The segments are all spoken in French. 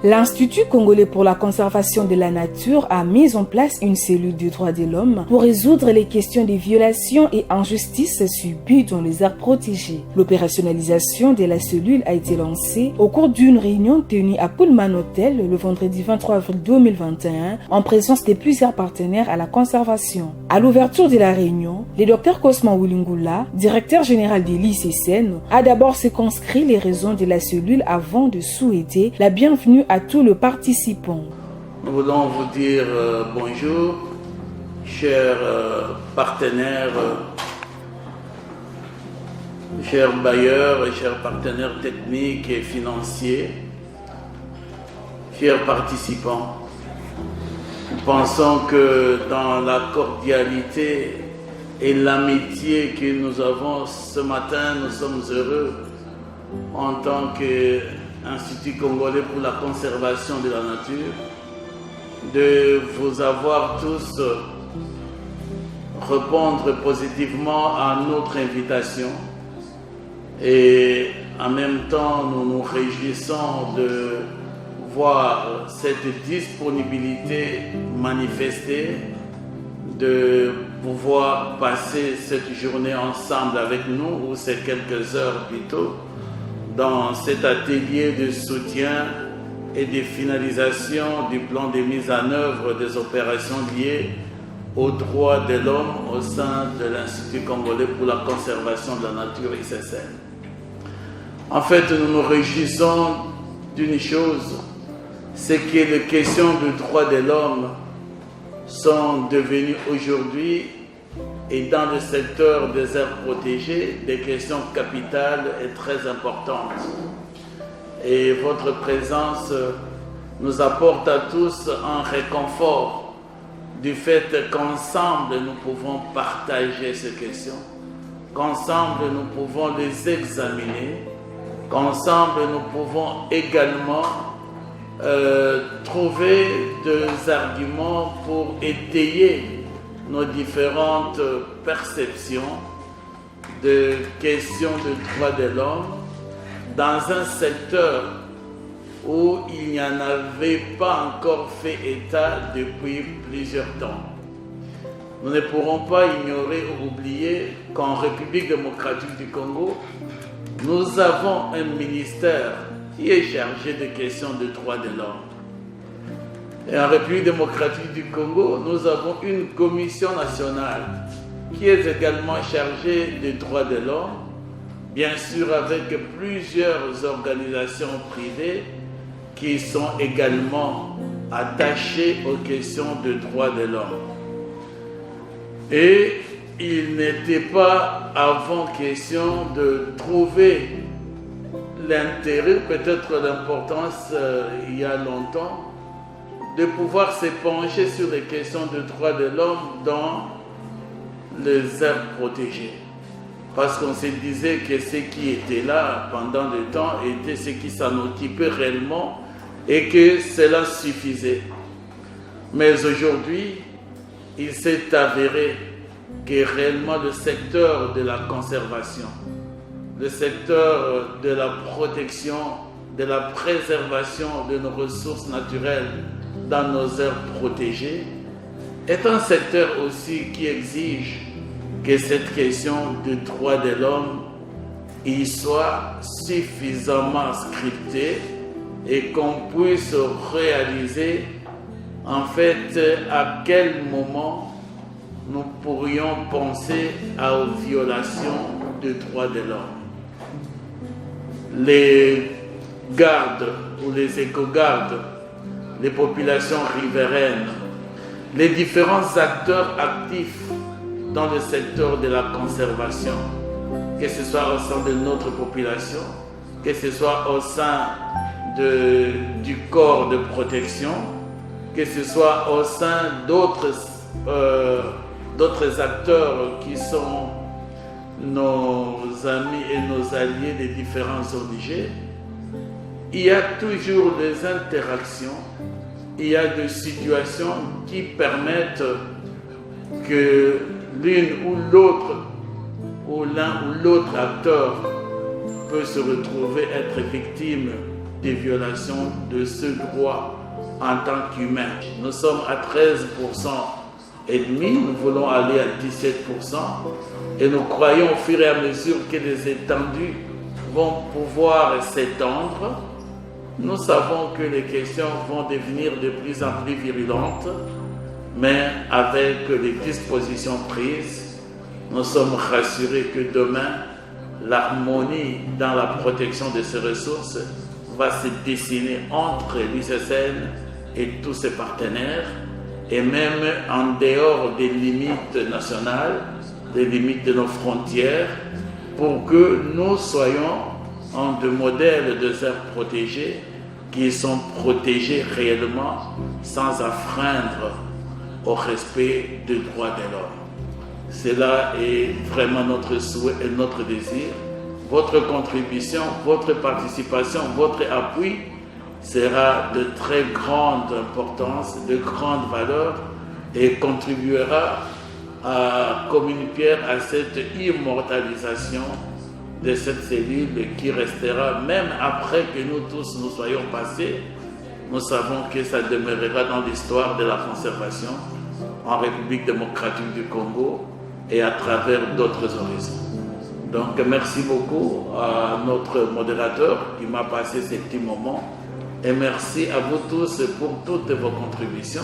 L'Institut congolais pour la conservation de la nature a mis en place une cellule des droits de l'homme pour résoudre les questions des violations et injustices subies dans les aires protégées. L'opérationnalisation de la cellule a été lancée au cours d'une réunion tenue à Pullman Hotel le vendredi 23 avril 2021 en présence de plusieurs partenaires à la conservation. À l'ouverture de la réunion, le Dr Cosman Wilingula, directeur général de l'ICCN, a d'abord circonscrit les raisons de la cellule avant de souhaiter la bienvenue à tous les participants. Nous voulons vous dire bonjour, chers partenaires, chers bailleurs, chers partenaires techniques et financiers, chers participants. Nous pensons que dans la cordialité et l'amitié que nous avons ce matin, nous sommes heureux en tant qu'Institut congolais pour la conservation de la nature de vous avoir tous répondre positivement à notre invitation. Et en même temps, nous nous réjouissons de voir cette disponibilité manifestée, de pouvoir passer cette journée ensemble avec nous, ou ces quelques heures plutôt, dans cet atelier de soutien et de finalisation du plan de mise en œuvre des opérations liées aux droits de l'homme au sein de l'Institut congolais pour la conservation de la nature ICCN. En fait, nous nous réjouissons d'une chose, c'est que les questions de droits de l'homme sont devenues aujourd'hui, et dans le secteur des aires protégées, des questions capitales et très importantes. Et votre présence nous apporte à tous un réconfort du fait qu'ensemble nous pouvons partager ces questions, qu'ensemble nous pouvons les examiner, qu'ensemble nous pouvons également trouver des arguments pour étayer nos différentes perceptions de questions de droits de l'homme dans un secteur où il n'y en avait pas encore fait état depuis plusieurs temps. Nous ne pourrons pas ignorer ou oublier qu'en République démocratique du Congo, nous avons un ministère qui est chargé des questions de droits de l'homme. Et en République démocratique du Congo, nous avons une commission nationale qui est également chargée des droits de l'homme, bien sûr avec plusieurs organisations privées qui sont également attachées aux questions de droits de l'homme. Et il n'était pas avant question de trouver l'intérêt, peut-être l'importance il y a longtemps, de pouvoir se pencher sur les questions de droits de l'homme dans les aires protégées. Parce qu'on se disait que ce qui était là pendant le temps était ce qui s'en occupait réellement et que cela suffisait. Mais aujourd'hui, il s'est avéré que réellement le secteur de la conservation, le secteur de la protection, de la préservation de nos ressources naturelles dans nos aires protégées, est un secteur aussi qui exige que cette question du droit de l'homme y soit suffisamment scriptée et qu'on puisse réaliser en fait à quel moment nous pourrions penser aux violations des droits de l'homme. Les gardes ou les éco-gardes, les populations riveraines, les différents acteurs actifs dans le secteur de la conservation, que ce soit au sein de notre population, que ce soit au sein du corps de protection, que ce soit au sein d'autres acteurs qui sont nos amis et nos alliés des différents ONG, il y a toujours des interactions, il y a des situations qui permettent que l'une ou l'autre, ou l'un ou l'autre acteur peut se retrouver être victime des violations de ce droit en tant qu'humain. Nous sommes à 13% et demi, nous voulons aller à 17% et nous croyons au fur et à mesure que les étendues vont pouvoir s'étendre. Nous savons que les questions vont devenir de plus en plus virulentes, mais avec les dispositions prises, nous sommes rassurés que demain, l'harmonie dans la protection de ces ressources va se dessiner entre l'ICCN et tous ses partenaires, et même en dehors des limites nationales, des limites de nos frontières, pour que nous soyons en des modèles de aires protégées qui sont protégés réellement sans enfreindre au respect des droits de l'homme. Cela est vraiment notre souhait et notre désir. Votre contribution, votre participation, votre appui sera de très grande importance, de grande valeur et contribuera comme une pierre à cette immortalisation de cette cellule qui restera, même après que nous tous nous soyons passés. Nous savons que ça demeurera dans l'histoire de la conservation en République démocratique du Congo et à travers d'autres horizons. Donc merci beaucoup à notre modérateur qui m'a passé ces petits moments et merci à vous tous pour toutes vos contributions.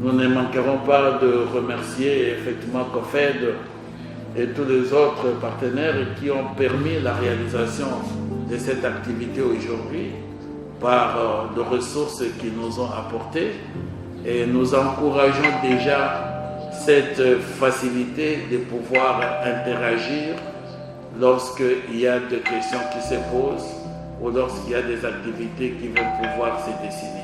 Nous ne manquerons pas de remercier effectivement COFED et tous les autres partenaires qui ont permis la réalisation de cette activité aujourd'hui par de ressources qu'ils nous ont apportées et nous encourageons déjà cette facilité de pouvoir interagir lorsqu'il y a des questions qui se posent ou lorsqu'il y a des activités qui vont pouvoir se dessiner.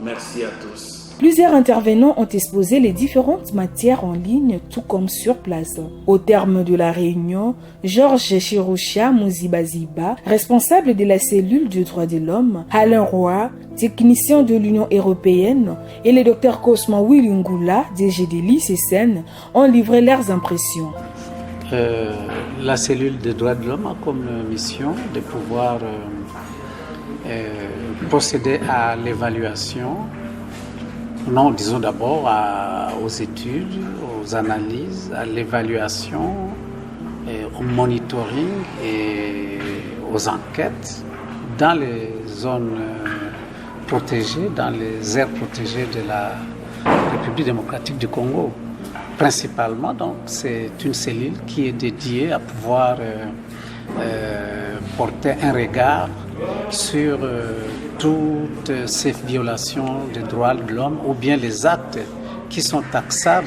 Merci à tous. Plusieurs intervenants ont exposé les différentes matières en ligne, tout comme sur place. Au terme de la réunion, Georges Chiroucha Mouzibaziba, responsable de la cellule du droit de l'homme, Alain Roy, technicien de l'Union européenne, et le Dr Cosmo Willingula, DG de l'ICCN, ont livré leurs impressions. La cellule des droits de l'homme a comme mission de pouvoir procéder à l'évaluation. Non, disons d'abord aux études, aux analyses, à l'évaluation, au monitoring et aux enquêtes dans les zones protégées, dans les aires protégées de la République démocratique du Congo. Principalement, donc, c'est une cellule qui est dédiée à pouvoir porter un regard sur toutes ces violations des droits de l'homme ou bien les actes qui sont taxables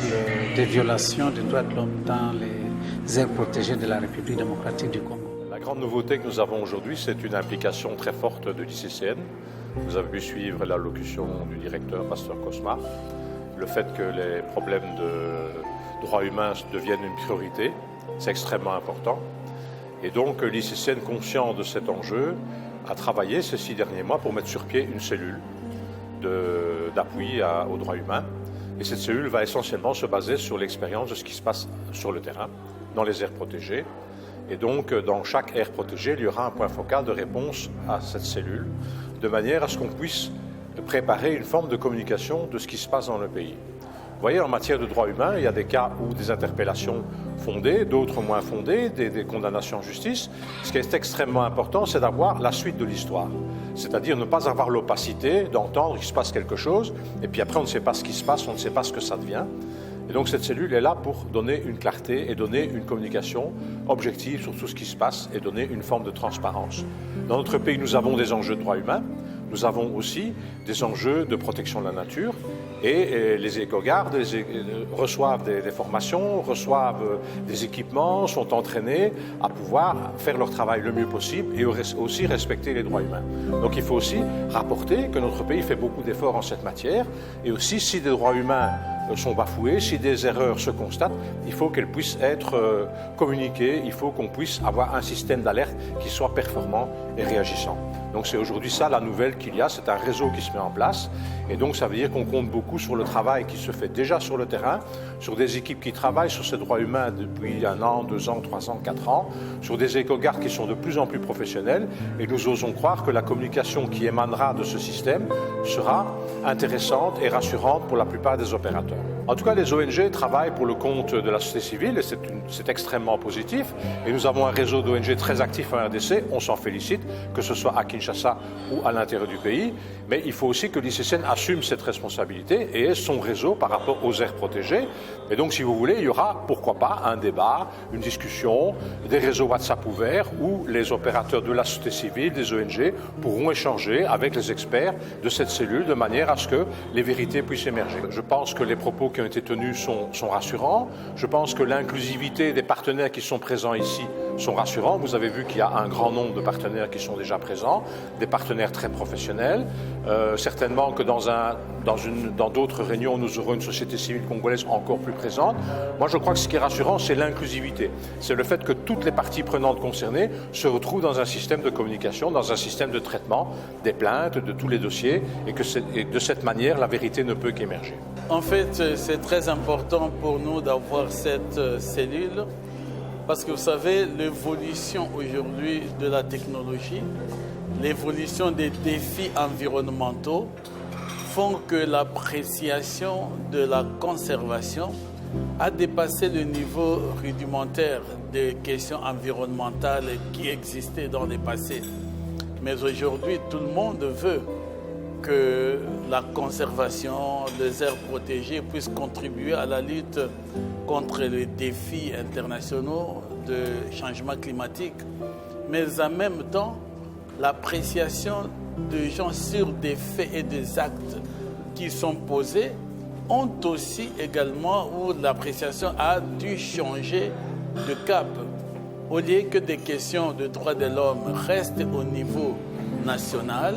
des violations des droits de l'homme dans les aires protégées de la République démocratique du Congo. La grande nouveauté que nous avons aujourd'hui, c'est une implication très forte de l'ICCN. Vous avez pu suivre l'allocution du directeur, Pasteur Cosma. Le fait que les problèmes de droits humains deviennent une priorité, c'est extrêmement important. Et donc l'ICCN, conscient de cet enjeu, a travaillé ces 6 derniers mois pour mettre sur pied une cellule d'appui aux droits humains. Et cette cellule va essentiellement se baser sur l'expérience de ce qui se passe sur le terrain, dans les aires protégées. Et donc, dans chaque aire protégée, il y aura un point focal de réponse à cette cellule, de manière à ce qu'on puisse préparer une forme de communication de ce qui se passe dans le pays. Vous voyez, en matière de droits humains, il y a des cas où des interpellations fondées, d'autres moins fondées, des condamnations en justice. Ce qui est extrêmement important, c'est d'avoir la suite de l'histoire. C'est-à-dire ne pas avoir l'opacité d'entendre qu'il se passe quelque chose, et puis après on ne sait pas ce qui se passe, on ne sait pas ce que ça devient. Et donc cette cellule est là pour donner une clarté et donner une communication objective sur tout ce qui se passe et donner une forme de transparence. Dans notre pays, nous avons des enjeux de droits humains, nous avons aussi des enjeux de protection de la nature et les éco-gardes reçoivent des formations, reçoivent des équipements, sont entraînés à pouvoir faire leur travail le mieux possible et aussi respecter les droits humains. Donc il faut aussi rapporter que notre pays fait beaucoup d'efforts en cette matière et aussi si des droits humains sont bafoués, si des erreurs se constatent, il faut qu'elles puissent être communiquées, il faut qu'on puisse avoir un système d'alerte qui soit performant et réagissant. Donc c'est aujourd'hui ça la nouvelle qu'il y a, c'est un réseau qui se met en place et donc ça veut dire qu'on compte beaucoup sur le travail qui se fait déjà sur le terrain, sur des équipes qui travaillent sur ces droits humains depuis 1 an, 2 ans, 3 ans, 4 ans, sur des éco-gardes qui sont de plus en plus professionnels et nous osons croire que la communication qui émanera de ce système sera intéressante et rassurante pour la plupart des opérateurs. En tout cas, les ONG travaillent pour le compte de la société civile et c'est extrêmement positif. Et nous avons un réseau d'ONG très actif en RDC, on s'en félicite, que ce soit à Kinshasa ou à l'intérieur du pays. Mais il faut aussi que l'ICCN assume cette responsabilité et ait son réseau par rapport aux aires protégées. Et donc, si vous voulez, il y aura, pourquoi pas, un débat, une discussion, des réseaux WhatsApp ouverts où les opérateurs de la société civile, des ONG, pourront échanger avec les experts de cette cellule de manière à ce que les vérités puissent émerger. Je pense que les propos qui ont été tenus sont rassurants. Je pense que l'inclusivité des partenaires qui sont présents ici sont rassurants. Vous avez vu qu'il y a un grand nombre de partenaires qui sont déjà présents, des partenaires très professionnels. Certainement que dans d'autres réunions, nous aurons une société civile congolaise encore plus présente. Moi, je crois que ce qui est rassurant, c'est l'inclusivité. C'est le fait que toutes les parties prenantes concernées se retrouvent dans un système de communication, dans un système de traitement des plaintes, de tous les dossiers, et que de cette manière, la vérité ne peut qu'émerger. En fait, c'est très important pour nous d'avoir cette cellule parce que vous savez, l'évolution aujourd'hui de la technologie, l'évolution des défis environnementaux font que l'appréciation de la conservation a dépassé le niveau rudimentaire des questions environnementales qui existaient dans le passé. Mais aujourd'hui, tout le monde veut que la conservation des aires protégées puisse contribuer à la lutte contre les défis internationaux de changement climatique, mais en même temps, l'appréciation des gens sur des faits et des actes qui sont posés ont aussi également où l'appréciation a dû changer de cap. Au lieu que des questions de droits de l'homme restent au niveau national,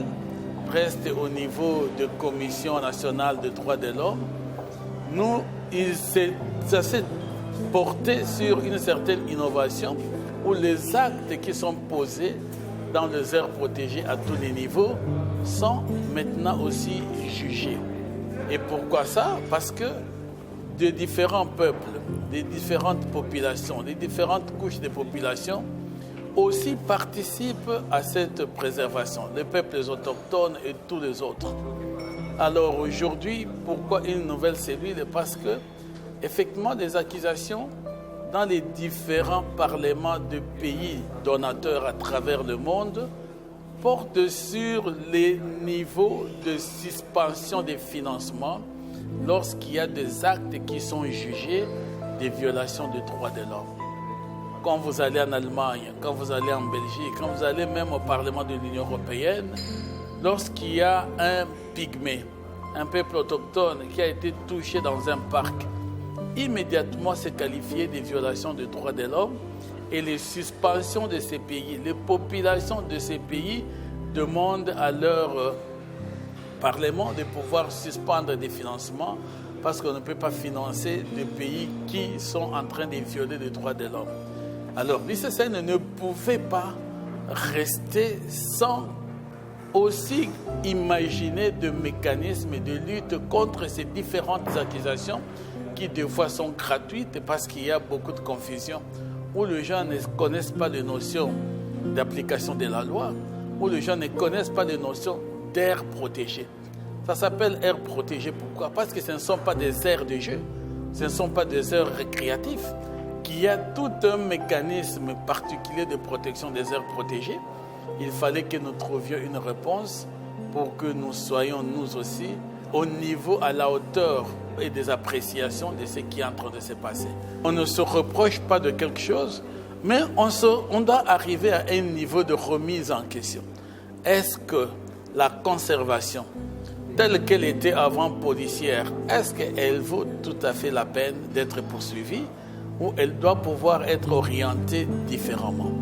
restent au niveau de Commission nationale des droits de l'homme, ça s'est porté sur une certaine innovation où les actes qui sont posés dans les aires protégées à tous les niveaux sont maintenant aussi jugés. Et pourquoi ça? Parce que de différents peuples, des différentes populations, des différentes couches de population aussi participent à cette préservation, les peuples autochtones et tous les autres. Alors aujourd'hui, pourquoi une nouvelle cellule? Parce que, effectivement, des accusations dans les différents parlements de pays donateurs à travers le monde portent sur les niveaux de suspension des financements lorsqu'il y a des actes qui sont jugés des violations des droits de l'homme. Quand vous allez en Allemagne, quand vous allez en Belgique, quand vous allez même au Parlement de l'Union européenne, lorsqu'il y a un pygmée, un peuple autochtone qui a été touché dans un parc, immédiatement c'est qualifié de violation des droits de l'homme et les suspensions de ces pays, les populations de ces pays demandent à leur Parlement de pouvoir suspendre des financements parce qu'on ne peut pas financer des pays qui sont en train de violer les droits de l'homme. Alors l'ICCN ne pouvait pas rester sans aussi imaginer des mécanismes de lutte contre ces différentes accusations qui des fois sont gratuites parce qu'il y a beaucoup de confusion, où les gens ne connaissent pas les notions d'application de la loi, où les gens ne connaissent pas les notions d'aires protégées. Ça s'appelle aires protégées, pourquoi? Parce que ce ne sont pas des aires de jeu, ce ne sont pas des aires récréatives, qu'il y a tout un mécanisme particulier de protection des aires protégées. Il fallait que nous trouvions une réponse pour que nous soyons nous aussi au niveau, à la hauteur et des appréciations de ce qui est en train de se passer. On ne se reproche pas de quelque chose, mais on doit arriver à un niveau de remise en question. Est-ce que la conservation, telle qu'elle était avant policière, est-ce qu'elle vaut tout à fait la peine d'être poursuivie ou elle doit pouvoir être orientée différemment?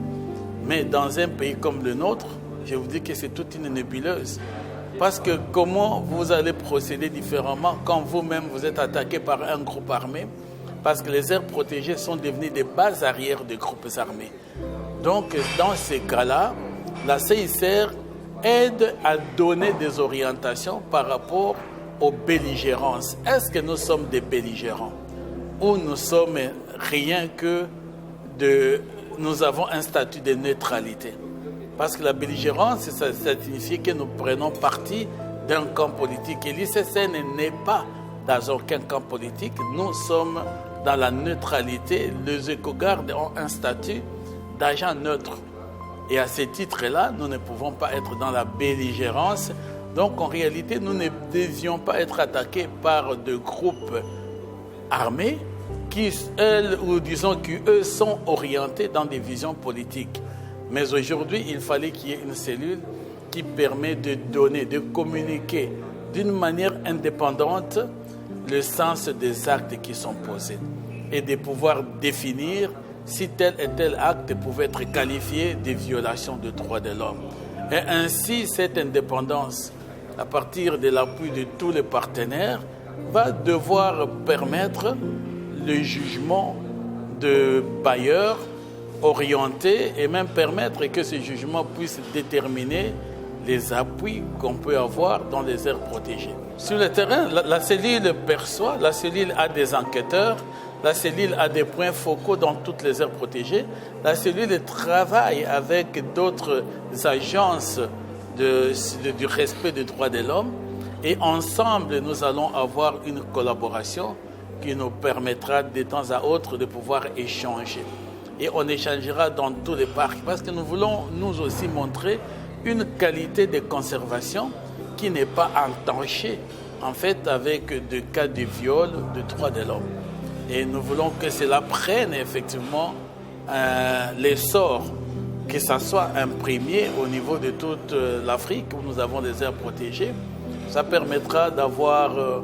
Mais dans un pays comme le nôtre, je vous dis que c'est toute une nébuleuse. Parce que comment vous allez procéder différemment quand vous-même vous êtes attaqué par un groupe armé? Parce que les aires protégées sont devenues des bases arrières des groupes armés. Donc, dans ces cas-là, la CICR aide à donner des orientations par rapport aux belligérances. Est-ce que nous sommes des belligérants ou nous sommes rien que nous avons un statut de neutralité? Parce que la belligérance, ça signifie que nous prenons parti d'un camp politique. Et l'ICCN n'est pas dans aucun camp politique. Nous sommes dans la neutralité. Les éco-gardes ont un statut d'agent neutre. Et à ce titre-là, nous ne pouvons pas être dans la belligérance. Donc en réalité, nous ne devions pas être attaqués par des groupes armés qui, eux, sont orientés dans des visions politiques. Mais aujourd'hui, il fallait qu'il y ait une cellule qui permet de donner, de communiquer d'une manière indépendante le sens des actes qui sont posés et de pouvoir définir si tel et tel acte pouvait être qualifié de violation des droits de l'homme. Et ainsi, cette indépendance, à partir de l'appui de tous les partenaires, va devoir permettre le jugement de bailleurs orientés et même permettre que ce jugement puisse déterminer les appuis qu'on peut avoir dans les aires protégées. Sur le terrain, la cellule perçoit, la cellule a des enquêteurs, la cellule a des points focaux dans toutes les aires protégées. La cellule travaille avec d'autres agences du respect des droits de l'homme et ensemble, nous allons avoir une collaboration qui nous permettra de temps à autre de pouvoir échanger. Et on échangera dans tous les parcs parce que nous voulons nous aussi montrer une qualité de conservation qui n'est pas entachée en fait avec des cas de viol de droits de l'homme. Et nous voulons que cela prenne effectivement l'essor, que ça soit imprimé au niveau de toute l'Afrique où nous avons des aires protégées. Ça permettra d'avoir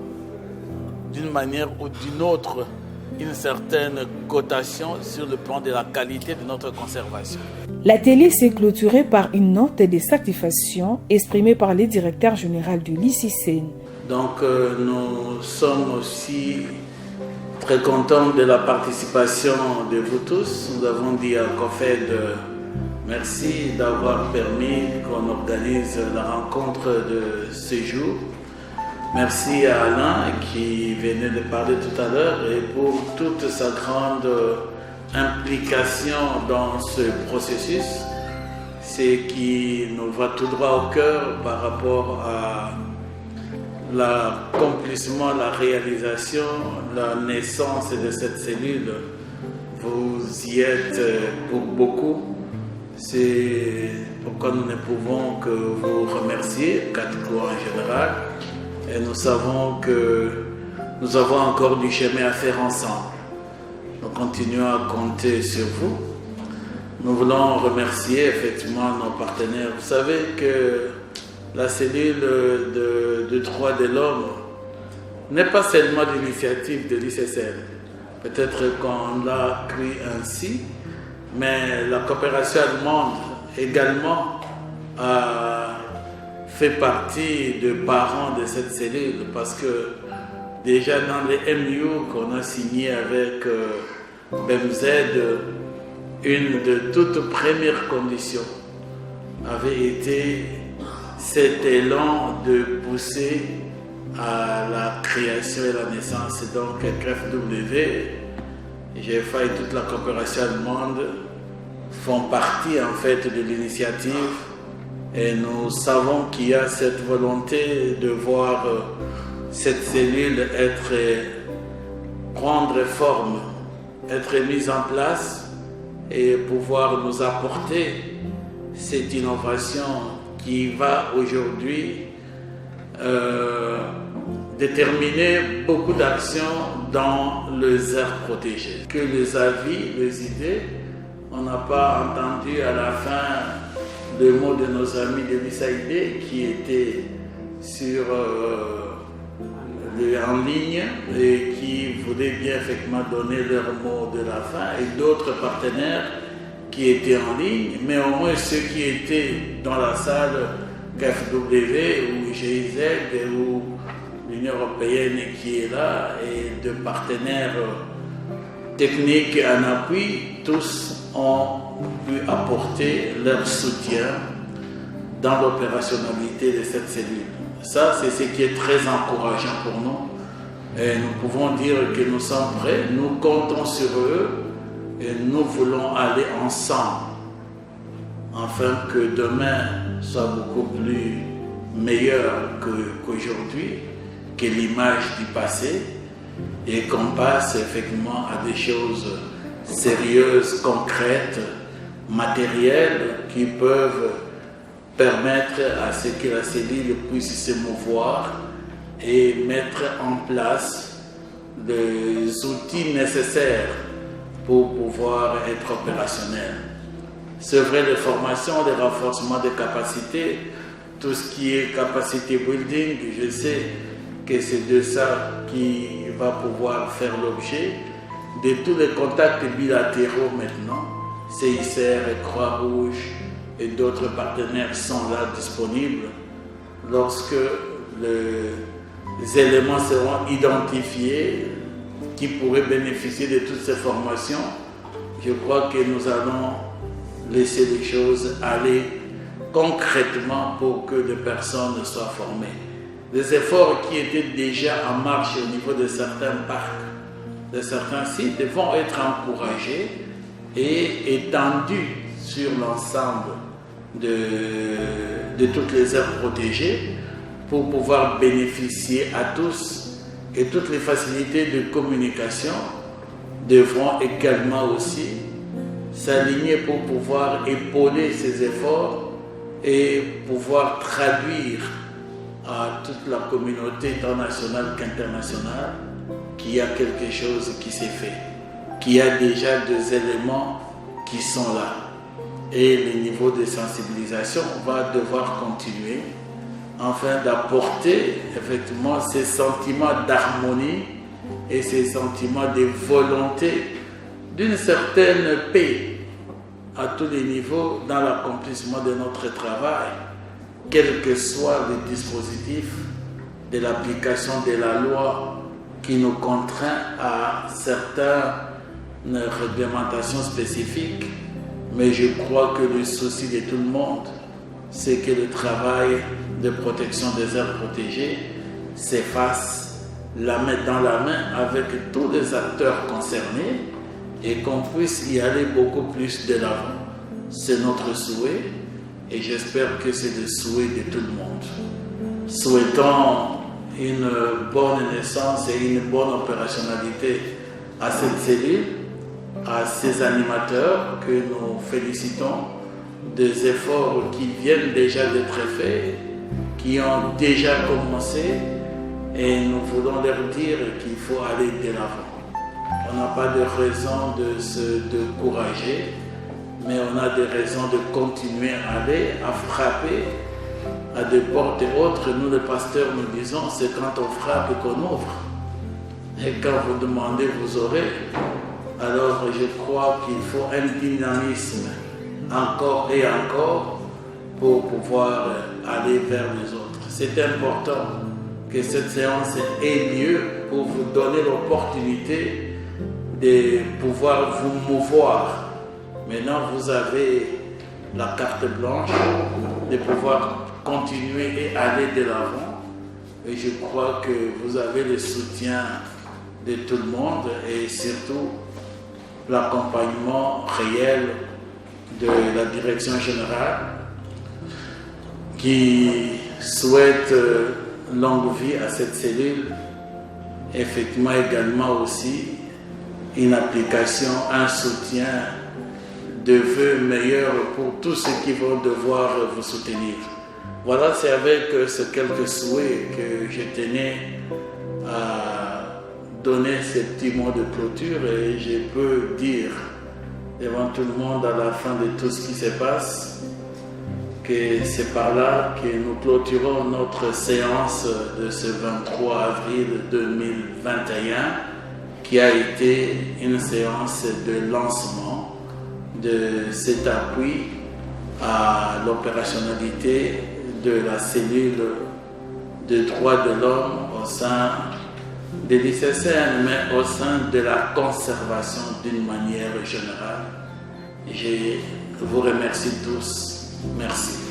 d'une manière ou d'une autre une certaine cotation sur le plan de la qualité de notre conservation. L'atelier s'est clôturé par une note de satisfaction exprimée par le directeur général du l'ICCN. Donc nous sommes aussi très contents de la participation de vous tous. Nous avons dit à COFED merci d'avoir permis qu'on organise la rencontre de ce jour. Merci à Alain qui venait de parler tout à l'heure et pour toute sa grande implication dans ce processus, c'est qui nous va tout droit au cœur par rapport à l'accomplissement, la réalisation, la naissance de cette cellule. Vous y êtes pour beaucoup. C'est pourquoi nous ne pouvons que vous remercier, CATCO en général. Et nous savons que nous avons encore du chemin à faire ensemble. Nous continuons à compter sur vous. Nous voulons remercier effectivement nos partenaires. Vous savez que la cellule de droits de l'homme n'est pas seulement l'initiative de l'ICCN. Peut-être qu'on l'a créé ainsi, mais la coopération allemande également a fait partie des parents de cette cellule parce que déjà dans les MU qu'on a signé avec BMZ, une de toutes premières conditions avait été cet élan de pousser à la création et la naissance. Et donc CREFW, GFA et toute la coopération allemande font partie en fait de l'initiative. Et nous savons qu'il y a cette volonté de voir cette cellule prendre forme, être mise en place et pouvoir nous apporter cette innovation qui va aujourd'hui déterminer beaucoup d'actions dans les aires protégées. Que les avis, les idées, on n'a pas entendu à la fin le mot de nos amis de l'USAID qui étaient en ligne et qui voulaient bien effectivement donner leur mot de la fin et d'autres partenaires qui étaient en ligne, mais au moins ceux qui étaient dans la salle KFW ou GIZ ou l'Union européenne qui est là et de partenaires techniques en appui, tous ont pu apporter leur soutien dans l'opérationnalité de cette cellule. Ça, c'est ce qui est très encourageant pour nous. Et nous pouvons dire que nous sommes prêts, nous comptons sur eux et nous voulons aller ensemble afin que demain soit beaucoup plus meilleur qu'aujourd'hui, que l'image du passé, et qu'on passe effectivement à des choses sérieuses, concrètes, matérielles qui peuvent permettre à ce que la cellule puisse se mouvoir et mettre en place les outils nécessaires pour pouvoir être opérationnel. C'est vrai, les formations, les renforcements des capacités, tout ce qui est capacité building, je sais que c'est de ça qui va pouvoir faire l'objet de tous les contacts bilatéraux maintenant. CICR, Croix-Rouge et d'autres partenaires sont là disponibles. Lorsque les éléments seront identifiés qui pourraient bénéficier de toutes ces formations, je crois que nous allons laisser les choses aller concrètement pour que les personnes soient formées. Les efforts qui étaient déjà en marche au niveau de certains parcs, de certains sites, vont être encouragés et étendus sur l'ensemble de toutes les aires protégées pour pouvoir bénéficier à tous, et toutes les facilités de communication devront également aussi s'aligner pour pouvoir épauler ces efforts et pouvoir traduire à toute la communauté tant nationale qu'internationale qu'il y a quelque chose qui s'est fait, qu'il y a déjà des éléments qui sont là. Et le niveau de sensibilisation va devoir continuer afin d'apporter effectivement ces sentiments d'harmonie et ces sentiments de volonté d'une certaine paix à tous les niveaux dans l'accomplissement de notre travail, quel que soit le dispositif de l'application de la loi qui nous contraint à certaines réglementations spécifiques. Mais je crois que le souci de tout le monde, c'est que le travail de protection des aires protégées s'efface la main dans la main avec tous les acteurs concernés et qu'on puisse y aller beaucoup plus de l'avant. C'est notre souhait et j'espère que c'est le souhait de tout le monde. Souhaitons une bonne naissance et une bonne opérationnalité à cette cellule, à ces animateurs que nous félicitons des efforts qui viennent déjà d'être faits, qui ont déjà commencé, et nous voulons leur dire qu'il faut aller de l'avant. On n'a pas de raison de se décourager, mais on a des raisons de continuer à aller, à frapper à des portes autres. Nous, les pasteurs, nous disons, c'est quand on frappe qu'on ouvre. Et quand vous demandez, vous aurez. Alors je crois qu'il faut un dynamisme encore et encore pour pouvoir aller vers les autres. C'est important que cette séance ait lieu pour vous donner l'opportunité de pouvoir vous mouvoir. Maintenant, vous avez la carte blanche de pouvoir continuer et aller de l'avant. Et je crois que vous avez le soutien de tout le monde et surtout l'accompagnement réel de la direction générale qui souhaite longue vie à cette cellule. Effectivement, également aussi une application, un soutien de vœux meilleurs pour tous ceux qui vont devoir vous soutenir. Voilà, c'est avec ces quelques souhaits que je tenais à donner ces petits mots de clôture et je peux dire devant tout le monde à la fin de tout ce qui se passe que c'est par là que nous clôturons notre séance de ce 23 avril 2021 qui a été une séance de lancement de cet appui à l'opérationnalité de la cellule de droits de l'homme au sein de l'ICCN, mais au sein de la conservation d'une manière générale. Je vous remercie tous. Merci.